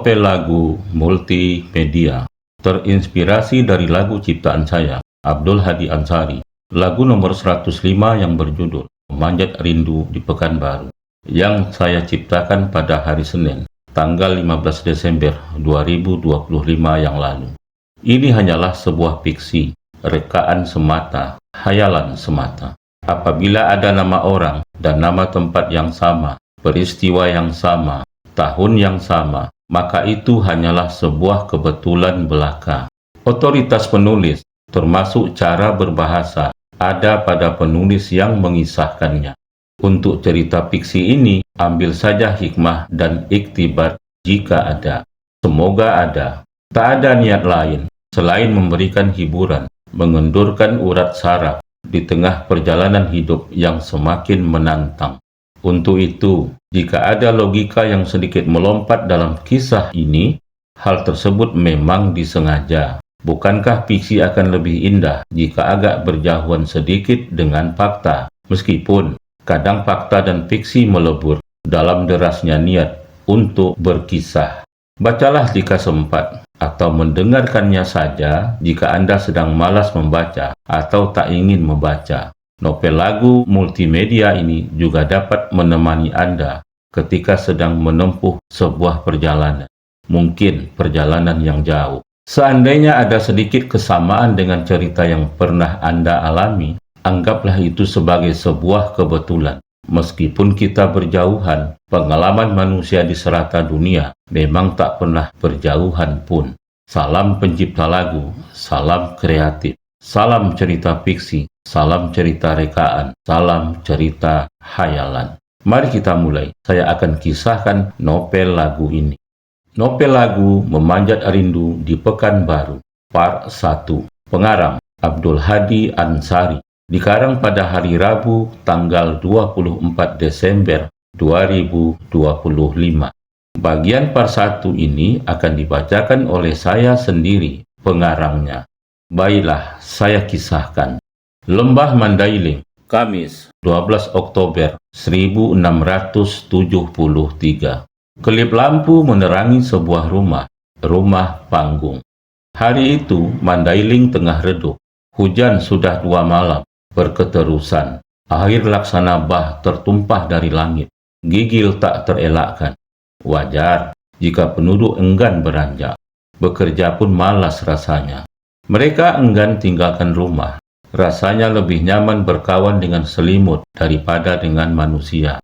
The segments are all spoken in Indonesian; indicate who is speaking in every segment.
Speaker 1: Novel lagu multimedia terinspirasi dari lagu ciptaan saya, Abdul Hadi Ansari. Lagu nomor 105 yang berjudul Memanjat Rindu di Pekanbaru, yang saya ciptakan pada hari Senin, tanggal 15 Desember 2025 yang lalu. Ini hanyalah sebuah fiksi, rekaan semata, hayalan semata. Apabila ada nama orang dan nama tempat yang sama, peristiwa yang sama, tahun yang sama, maka itu hanyalah sebuah kebetulan belaka. Otoritas penulis, termasuk cara berbahasa, ada pada penulis yang mengisahkannya. Untuk cerita fiksi ini, ambil saja hikmah dan iktibar jika ada. Semoga ada. Tak ada niat lain selain memberikan hiburan, mengendurkan urat saraf di tengah perjalanan hidup yang semakin menantang. Untuk itu, jika ada logika yang sedikit melompat dalam kisah ini, hal tersebut memang disengaja. Bukankah fiksi akan lebih indah jika agak berjauhan sedikit dengan fakta? Meskipun kadang fakta dan fiksi melebur dalam derasnya niat untuk berkisah. Bacalah jika sempat, atau mendengarkannya saja jika Anda sedang malas membaca atau tak ingin membaca. Novel lagu multimedia ini juga dapat menemani Anda ketika sedang menempuh sebuah perjalanan, mungkin perjalanan yang jauh. Seandainya ada sedikit kesamaan dengan cerita yang pernah Anda alami, anggaplah itu sebagai sebuah kebetulan. Meskipun kita berjauhan, pengalaman manusia di serata dunia memang tak pernah berjauhan pun. Salam pencipta lagu, salam kreatif, salam cerita fiksi, salam cerita rekaan, salam cerita hayalan. Mari kita mulai. Saya akan kisahkan novel lagu ini. Novel lagu Memanjat Rindu di Pekanbaru, Part 1. Pengarang Abdul Hadi Ansari. Dikarang pada hari Rabu, tanggal 24 Desember 2025. Bagian part 1 ini akan dibacakan oleh saya sendiri, pengarangnya. Baiklah, saya kisahkan. Lembah Mandailing, Kamis, 12 Oktober 1673. Kelip lampu menerangi sebuah rumah panggung. Hari itu, Mandailing tengah redup. Hujan sudah 2 malam, berketerusan. Air laksana bah tertumpah dari langit. Gigil tak terelakkan. Wajar jika penduduk enggan beranjak. Bekerja pun malas rasanya. Mereka enggan tinggalkan rumah. Rasanya lebih nyaman berkawan dengan selimut daripada dengan manusia.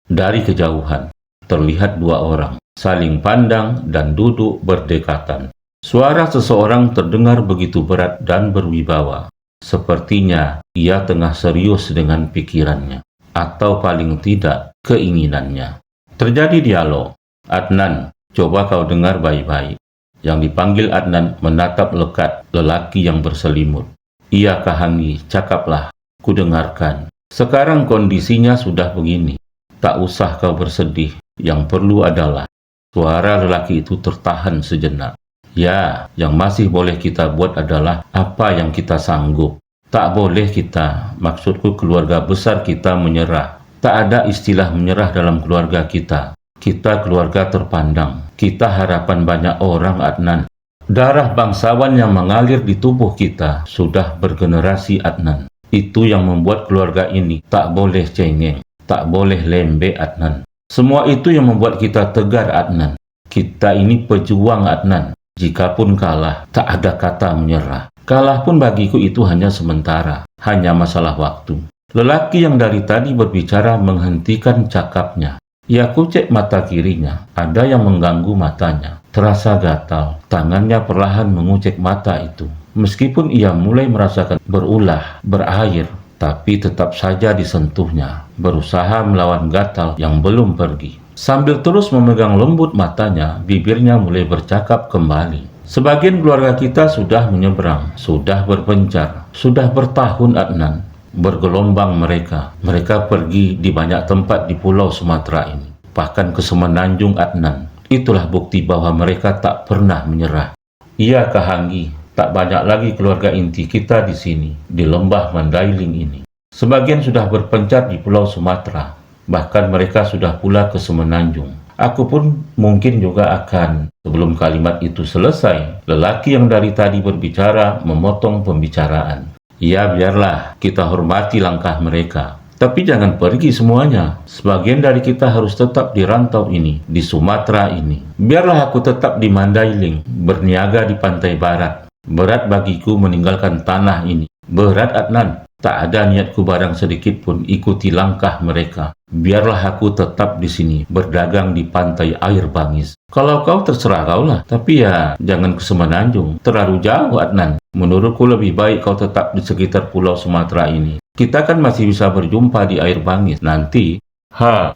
Speaker 1: Dari kejauhan, terlihat 2 orang, saling pandang dan duduk berdekatan. Suara seseorang terdengar begitu berat dan berwibawa. Sepertinya ia tengah serius dengan pikirannya, atau paling tidak keinginannya. Terjadi dialog. Adnan, coba kau dengar baik-baik. Yang dipanggil Adnan menatap lekat lelaki yang berselimut. Iya Kahanggi, cakaplah, ku dengarkan. Sekarang kondisinya sudah begini. Tak usah kau bersedih, yang perlu adalah. Suara lelaki itu tertahan sejenak. Ya, yang masih boleh kita buat adalah apa yang kita sanggup. Tak boleh kita, maksudku keluarga besar kita menyerah. Tak ada istilah menyerah dalam keluarga kita. Kita keluarga terpandang. Kita harapan banyak orang, Adnan. Darah bangsawan yang mengalir di tubuh kita sudah bergenerasi, Adnan. Itu yang membuat keluarga ini tak boleh cengeng, tak boleh lembek, Adnan. Semua itu yang membuat kita tegar, Adnan. Kita ini pejuang, Adnan. Jikapun kalah, tak ada kata menyerah. Kalah pun bagiku itu hanya sementara, hanya masalah waktu. Lelaki yang dari tadi berbicara menghentikan cakapnya. Ia kucek mata kirinya, ada yang mengganggu matanya. Terasa gatal, tangannya perlahan mengucek mata itu. Meskipun ia mulai merasakan berulah, berair, tapi tetap saja disentuhnya, berusaha melawan gatal yang belum pergi. Sambil terus memegang lembut matanya, bibirnya mulai bercakap kembali. Sebagian keluarga kita sudah menyeberang, sudah berpencar, sudah bertahun, Adnan. Bergelombang mereka. Mereka pergi di banyak tempat di Pulau Sumatera ini. Bahkan ke Semenanjung, Adnan. Itulah bukti bahwa mereka tak pernah menyerah. Iya Kahanggi, tak banyak lagi keluarga inti kita di sini, di lembah Mandailing ini. Sebagian sudah berpencar di Pulau Sumatera. Bahkan mereka sudah pula ke Semenanjung. Aku pun mungkin juga akan. Sebelum kalimat itu selesai, lelaki yang dari tadi berbicara memotong pembicaraan. Ya biarlah, kita hormati langkah mereka. Tapi jangan pergi semuanya. Sebagian dari kita harus tetap di rantau ini, di Sumatera ini. Biarlah aku tetap di Mandailing, berniaga di pantai barat. Berat bagiku meninggalkan tanah ini. Berat, Adnan. Tak ada niatku barang sedikit pun ikuti langkah mereka. Biarlah aku tetap di sini, berdagang di pantai air Bangis. Kalau kau terserah kaulah, tapi ya jangan ke Semenanjung. Terlalu jauh, Adnan. Menurutku lebih baik kau tetap di sekitar pulau Sumatera ini. Kita kan masih bisa berjumpa di air Bangis nanti.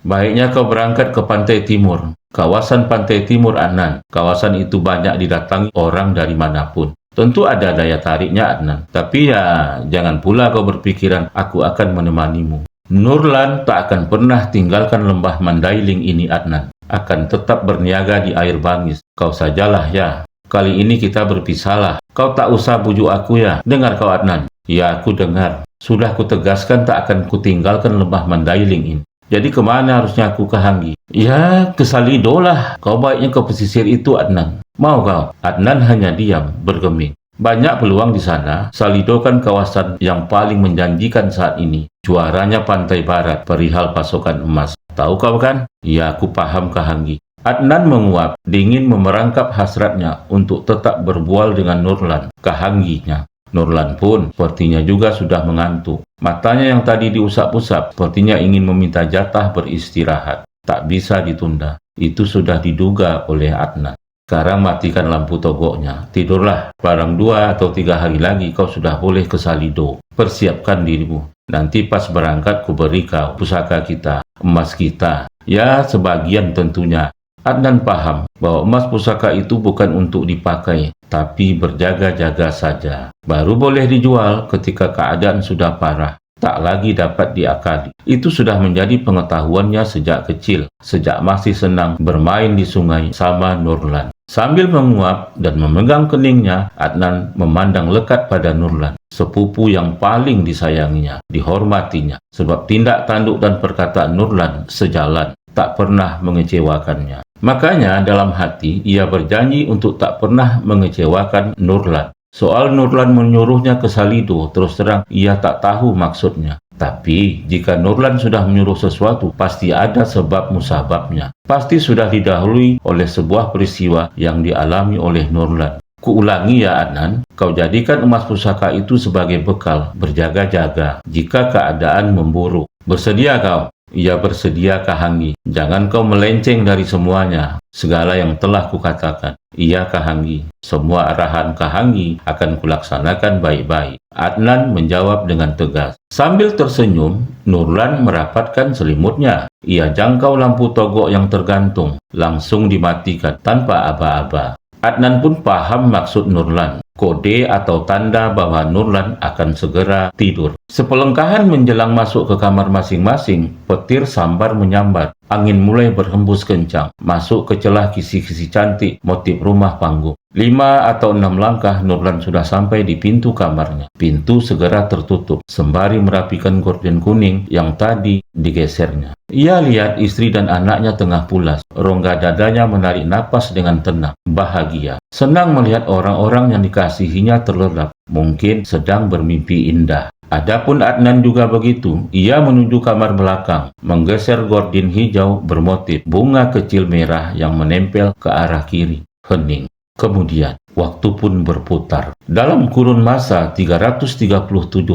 Speaker 1: Baiknya kau berangkat ke pantai timur. Kawasan pantai timur, Adnan. Kawasan itu banyak didatangi orang dari manapun. Tentu ada daya tariknya, Adnan. Tapi ya, jangan pula kau berpikiran aku akan menemanimu. Nurlan tak akan pernah tinggalkan lembah Mandailing ini, Adnan. Akan tetap berniaga di air Bangis. Kau sajalah ya. Kali ini kita berpisahlah. Kau tak usah bujuk aku ya. Dengar kau, Adnan. Ya, aku dengar. Sudah kutegaskan tak akan kutinggalkan lembah Mandailing ini. Jadi kemana harusnya aku ke Hanggi? Ya, ke Salido lah. Kau baiknya ke pesisir itu, Adnan. Mau kau? Adnan hanya diam, bergeming. Banyak peluang di sana. Salido kan kawasan yang paling menjanjikan saat ini. Juaranya pantai barat, perihal pasokan emas. Tahu kau kan? Ya, aku paham ke Hanggi. Adnan menguap, dingin memerangkap hasratnya untuk tetap berbual dengan Nurlan, ke Hangginya. Nurlan pun sepertinya juga sudah mengantuk. Matanya yang tadi diusap-usap sepertinya ingin meminta jatah beristirahat. Tak bisa ditunda. Itu sudah diduga oleh Adnan. Sekarang matikan lampu togoknya. Tidurlah. Barang 2 atau 3 hari lagi kau sudah boleh ke Salido. Persiapkan dirimu. Nanti pas berangkat ku beri kau pusaka kita, emas kita. Ya, sebagian tentunya. Adnan paham bahwa emas pusaka itu bukan untuk dipakai, tapi berjaga-jaga saja. Baru boleh dijual ketika keadaan sudah parah, tak lagi dapat diakali. Itu sudah menjadi pengetahuannya sejak kecil, sejak masih senang bermain di sungai sama Nurlan. Sambil menguap dan memegang keningnya, Adnan memandang lekat pada Nurlan, sepupu yang paling disayanginya, dihormatinya, sebab tindak tanduk dan perkataan Nurlan sejalan, tak pernah mengecewakannya. Makanya dalam hati ia berjanji untuk tak pernah mengecewakan Nurlan. Soal Nurlan menyuruhnya ke Salido, terus terang ia tak tahu maksudnya. Tapi jika Nurlan sudah menyuruh sesuatu, pasti ada sebab musababnya. Pasti sudah didahului oleh sebuah peristiwa yang dialami oleh Nurlan. Kuulangi ya Adnan, kau jadikan emas pusaka itu sebagai bekal, berjaga-jaga jika keadaan memburuk. Bersedia kau? Ia bersedia Kahanggi. Jangan kau melenceng dari semuanya, segala yang telah kukatakan. Iya Kahanggi. Semua arahan Kahanggi akan kulaksanakan baik-baik. Adnan menjawab dengan tegas. Sambil tersenyum, Nurlan merapatkan selimutnya. Ia jangkau lampu togok yang tergantung, langsung dimatikan tanpa aba-aba. Adnan pun paham maksud Nurlan. Kode atau tanda bahwa Nurlan akan segera tidur. Sepelengkahan menjelang masuk ke kamar masing-masing, petir sambar menyambar. Angin mulai berhembus kencang, masuk ke celah kisi-kisi cantik motif rumah panggung. 5 atau 6 langkah Nurlan sudah sampai di pintu kamarnya. Pintu segera tertutup, sembari merapikan gorden kuning yang tadi digesernya. Ia lihat istri dan anaknya tengah pulas. Rongga dadanya menarik napas dengan tenang, bahagia. Senang melihat orang-orang yang dikasihinya terlelap, mungkin sedang bermimpi indah. Adapun Adnan juga begitu. Ia menuju kamar belakang, menggeser gorden hijau bermotif bunga kecil merah yang menempel ke arah kiri. Hening. Kemudian, waktu pun berputar. Dalam kurun masa 337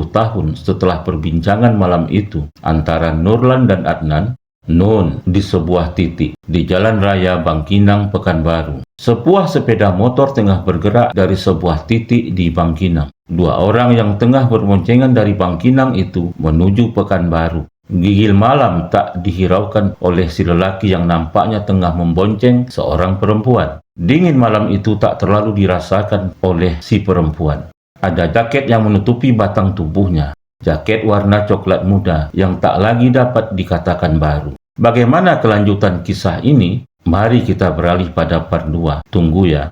Speaker 1: tahun setelah perbincangan malam itu antara Nurlan dan Adnan, Nun di sebuah titik di Jalan Raya Bangkinang, Pekanbaru. Sebuah sepeda motor tengah bergerak dari sebuah titik di Bangkinang. 2 orang yang tengah berboncengan dari Bangkinang itu menuju Pekanbaru. Gigil malam tak dihiraukan oleh si lelaki yang nampaknya tengah membonceng seorang perempuan. Dingin malam itu tak terlalu dirasakan oleh si perempuan. Ada jaket yang menutupi batang tubuhnya. Jaket warna coklat muda yang tak lagi dapat dikatakan baru. Bagaimana kelanjutan kisah ini? Mari kita beralih pada part 2. Tunggu ya.